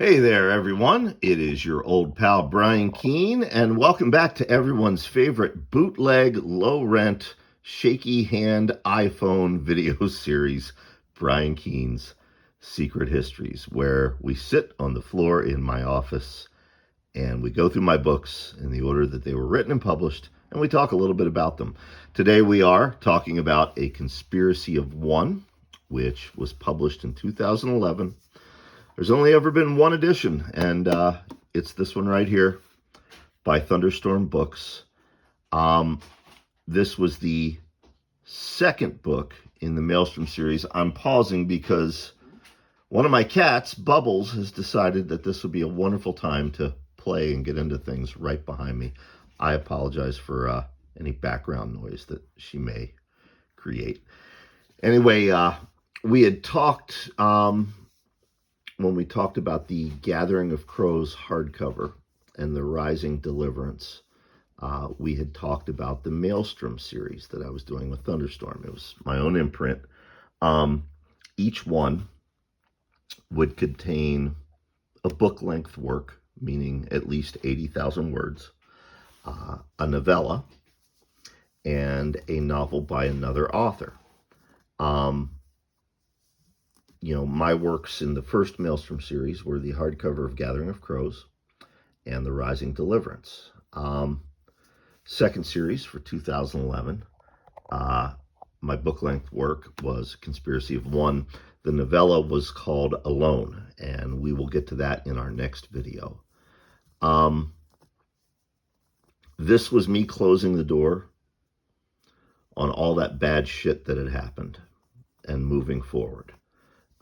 Hey there, everyone. It is your old pal Brian Keene, and welcome back to everyone's favorite bootleg, low rent, shaky hand iPhone video series, Brian Keene's Secret Histories, where we sit on the floor in my office and we go through my books in the order that they were written and published, and we talk a little bit about them. Today we are talking about A Conspiracy of One, which was published in 2011. There's only ever been one edition, and it's this one right here by Thunderstorm Books. This was the second book in the Maelstrom series. I'm pausing because one of my cats, Bubbles, has decided that this would be a wonderful time to play and get into things right behind me. I apologize for any background noise that she may create. Anyway, we had talked... when we talked about the Gathering of Crows hardcover and the Rising Deliverance, we had talked about the Maelstrom series that I was doing with Thunderstorm. It was my own imprint. Each one would contain a book-length work, meaning at least 80,000 words, a novella, and a novel by another author. My works in the first Maelstrom series were the hardcover of Gathering of Crows and the Rising Deliverance. Second series for 2011, my book-length work was Conspiracy of One. The novella was called Alone, and we will get to that in our next video. This was me closing the door on all that bad shit that had happened and moving forward.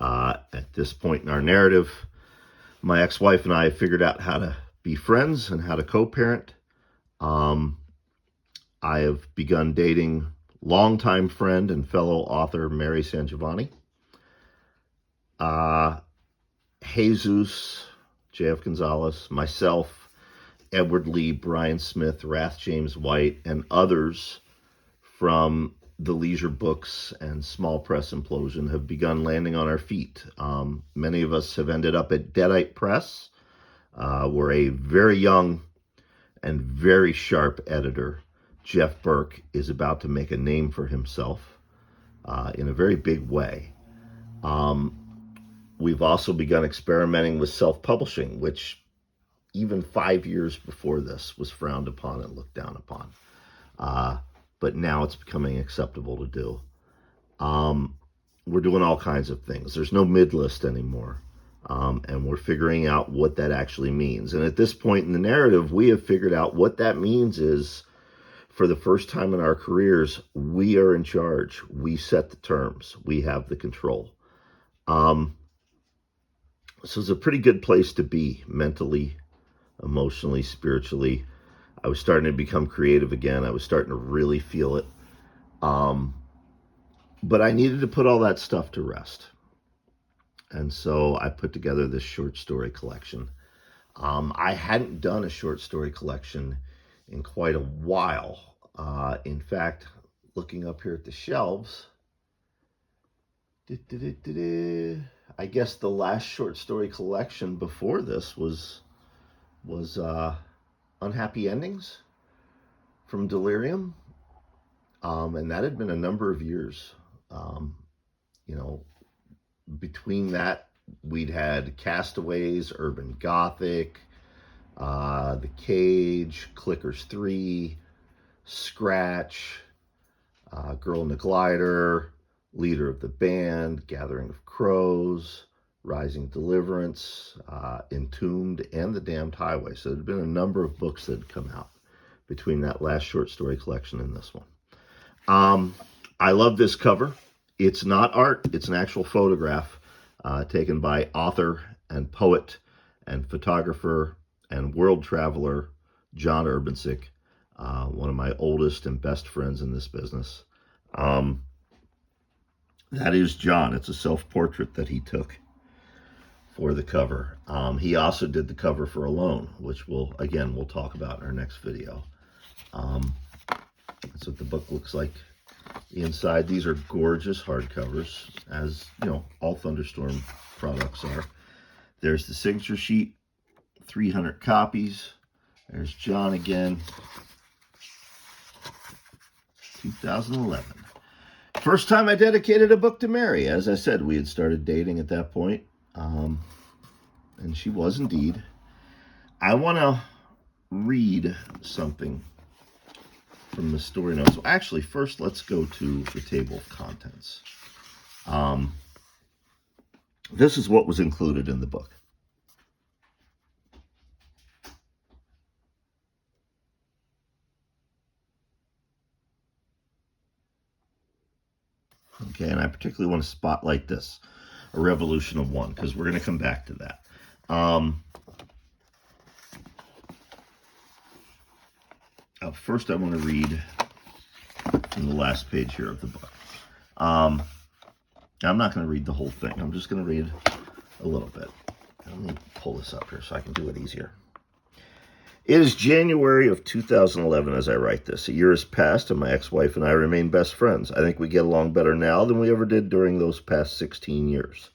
At this point in our narrative, my ex-wife and I have figured out how to be friends and how to co-parent. I have begun dating longtime friend and fellow author Mary Sangiovanni. Jesus, J.F. Gonzalez, myself, Edward Lee, Brian Smith, Rath James White, and others from the leisure books and small press implosion have begun landing on our feet. Many of us have ended up at Deadite Press, where a very young and very sharp editor, Jeff Burke, is about to make a name for himself in a very big way. We've also begun experimenting with self-publishing, which even 5 years before this was frowned upon and looked down upon. But now it's becoming acceptable to do. We're doing all kinds of things. There's no mid-list anymore. And we're figuring out what that actually means. And at this point in the narrative, we have figured out what that means is, for the first time in our careers, we are in charge. We set the terms. We have the control. So it's a pretty good place to be mentally, emotionally, spiritually. I was starting to become creative again. I was starting to really feel it. But I needed to put all that stuff to rest. And so I put together this short story collection. I hadn't done a short story collection in quite a while. In fact, looking up here at the shelves, I guess the last short story collection before this was Unhappy Endings from Delirium. And that had been a number of years. Between that, we'd had Castaways, Urban Gothic, The Cage, Clickers 3, Scratch, Girl in the Glider, Leader of the Band, Gathering of Crows, Rising Deliverance, Entombed, and The Damned Highway. So there'd been a number of books that had come out between that last short story collection and this one. I love this cover. It's not art. It's an actual photograph taken by author and poet and photographer and world traveler John Urbancic, one of my oldest and best friends in this business. That is John. It's a self-portrait that he took for the cover. He also did the cover for Alone, which we'll talk about in our next video. That's what the book looks like inside. These are gorgeous hardcovers, as you know, all Thunderstorm products are. There's the signature sheet, 300 copies. There's John again, 2011. First time I dedicated a book to Mary. As I said, we had started dating at that point, and she was indeed. I want to read something from the story notes. So actually, first, let's go to the table of contents. This is what was included in the book. Okay, and I particularly want to spotlight this, A Revolution of One, because we're going to come back to that. First, I want to read from the last page here of the book. I'm not going to read the whole thing. I'm just going to read a little bit. Let me pull this up here so I can do it easier. It is January of 2011 as I write this. A year has passed and my ex-wife and I remain best friends. I think we get along better now than we ever did during those past 16 years.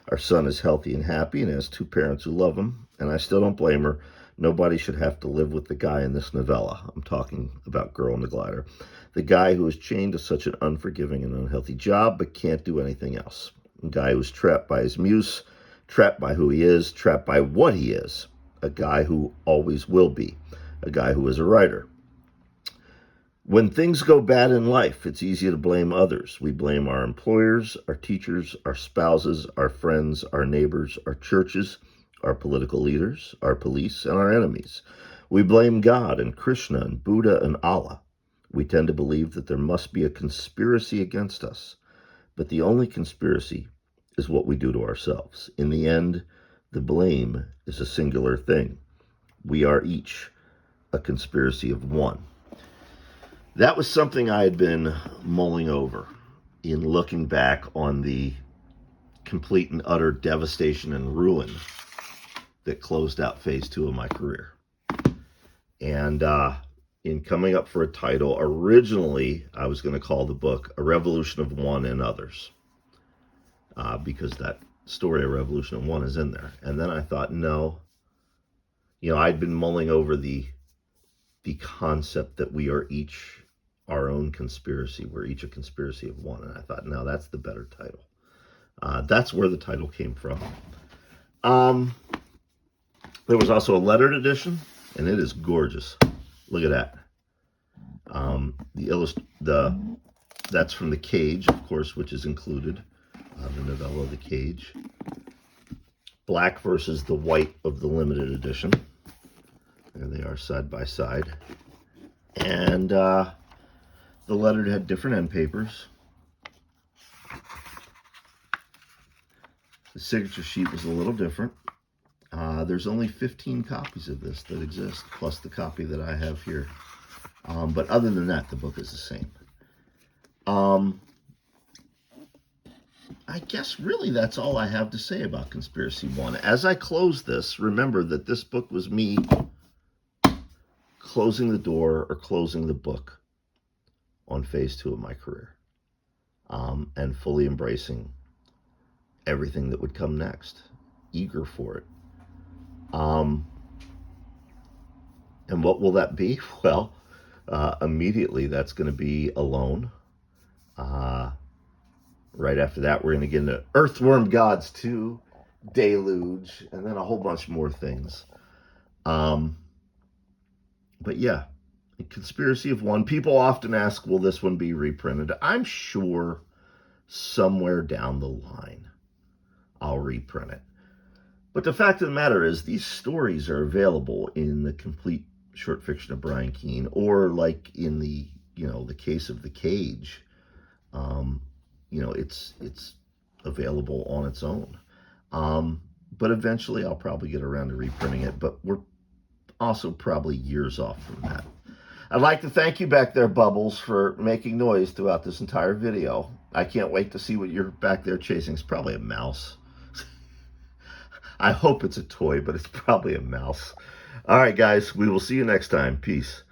Our son is healthy and happy and has two parents who love him, and I still don't blame her. Nobody should have to live with the guy in this novella. I'm talking about Girl in the Glider. The guy who is chained to such an unforgiving and unhealthy job but can't do anything else. The guy who's trapped by his muse, trapped by who he is, trapped by what he is. A guy who always will be. A guy who is a writer. When things go bad in life, it's easy to blame others. We blame our employers, our teachers, our spouses, our friends, our neighbors, our churches, our political leaders, our police, and our enemies. We blame God and Krishna and Buddha and Allah. We tend to believe that there must be a conspiracy against us, but the only conspiracy is what we do to ourselves. In the end, the blame is a singular thing. We are each a conspiracy of one. That was something I had been mulling over in looking back on the complete and utter devastation and ruin that closed out phase 2 of my career. And in coming up for a title, originally I was going to call the book A Revolution of One and Others, because that story, A Revolution of One, is in there. And then I thought, no, I'd been mulling over the concept that we are each our own conspiracy. We're each a conspiracy of one. And I thought, no, that's the better title. That's where the title came from. There was also a lettered edition, and it is gorgeous. Look at that. That's from The Cage, of course, which is included. The novella The Cage. Black versus the white of the limited edition. There they are side by side. And the lettered had different end papers. The signature sheet was a little different. There's only 15 copies of this that exist, plus the copy that I have here. But other than that, the book is the same. I guess really that's all I have to say about Conspiracy One. As I close this, remember that this book was me closing the door or closing the book on phase 2 of my career, and fully embracing everything that would come next, eager for it. And what will that be? Well, immediately that's going to be Alone. Right after that, we're going to get into Earthworm Gods 2, Deluge, and then a whole bunch more things. But yeah, Conspiracy of One. People often ask, will this one be reprinted? I'm sure somewhere down the line I'll reprint it. But the fact of the matter is, these stories are available in the complete short fiction of Brian Keene, or like in the, the case of The Cage, it's available on its own. But eventually I'll probably get around to reprinting it, but we're also probably years off from that. I'd like to thank you back there, Bubbles, for making noise throughout this entire video. I can't wait to see what you're back there chasing. It's probably a mouse. I hope it's a toy, but it's probably a mouse. All right, guys, we will see you next time. Peace.